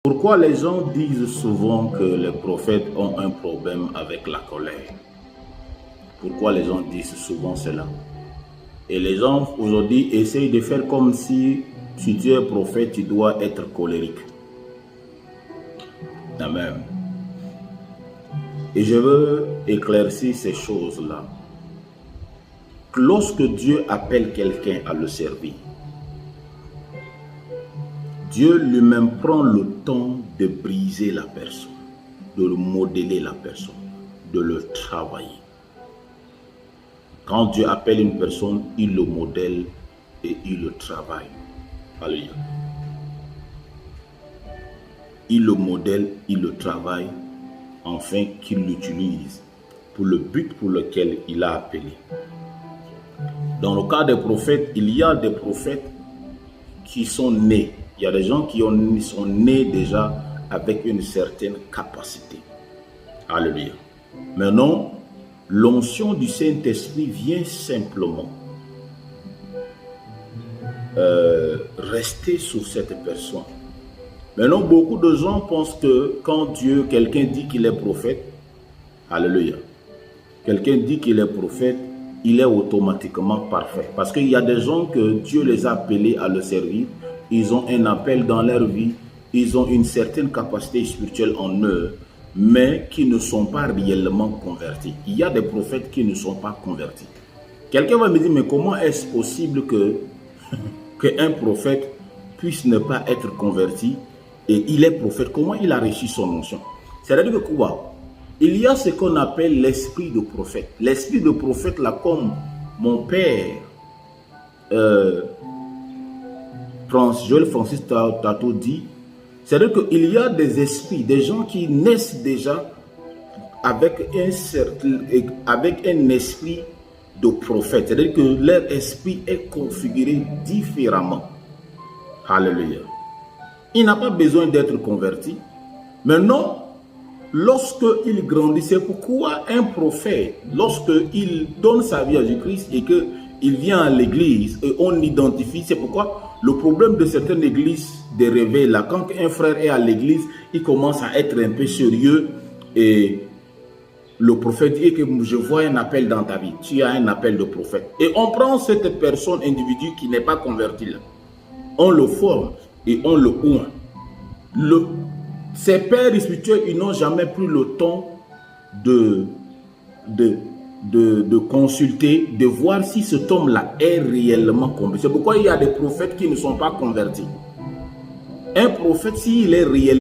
Pourquoi les gens disent souvent que les prophètes ont un problème avec la colère? Pourquoi les gens disent souvent cela? Et les gens aujourd'hui essayent de faire comme si tu es prophète, tu dois être colérique. Amen. Et je veux éclaircir ces choses-là. Lorsque Dieu appelle quelqu'un à le servir, Dieu lui-même prend le temps de briser la personne, de le modeler la personne, de le travailler. Quand Dieu appelle une personne, il le modèle et il le travaille. Alléluia. Il le modèle, il le travaille, afin qu'il l'utilise pour le but pour lequel il a appelé. Dans le cas des prophètes, il y a des prophètes qui sont nés. Il y a des gens qui sont nés déjà avec une certaine capacité. Alléluia. Maintenant, l'onction du Saint-Esprit vient simplement rester sur cette personne. Maintenant, beaucoup de gens pensent que quand quelqu'un dit qu'il est prophète, alléluia, quelqu'un dit qu'il est prophète, il est automatiquement parfait. Parce qu'il y a des gens que Dieu les a appelés à le servir, ils ont un appel dans leur vie, ils ont une certaine capacité spirituelle en eux, mais qui ne sont pas réellement convertis. Il y a des prophètes qui ne sont pas convertis. Quelqu'un va me dire, mais comment est-ce possible qu'un prophète puisse ne pas être converti et il est prophète? Comment il a reçu son onction? C'est-à-dire que quoi? Il y a ce qu'on appelle l'esprit de prophète. L'esprit de prophète, là, comme mon père, Joël Francis Tato dit, c'est-à-dire qu'il y a des esprits, des gens qui naissent déjà avec un esprit de prophète. C'est-à-dire que leur esprit est configuré différemment. Alléluia. Il n'a pas besoin d'être converti. Maintenant, lorsqu'il grandit, c'est pourquoi un prophète, lorsqu'il donne sa vie à Jésus-Christ et qu'il vient à l'église et on identifie, c'est pourquoi le problème de certaines églises de réveil, là, quand un frère est à l'église, il commence à être un peu sérieux et le prophète dit que je vois un appel dans ta vie, tu as un appel de prophète. Et on prend cette personne, individu qui n'est pas converti là, on le forme et on le oint. Ces pères spirituels, ils n'ont jamais pris le temps de consulter, de voir si cet homme-là est réellement converti. C'est pourquoi il y a des prophètes qui ne sont pas convertis. Un prophète, s'il est réellement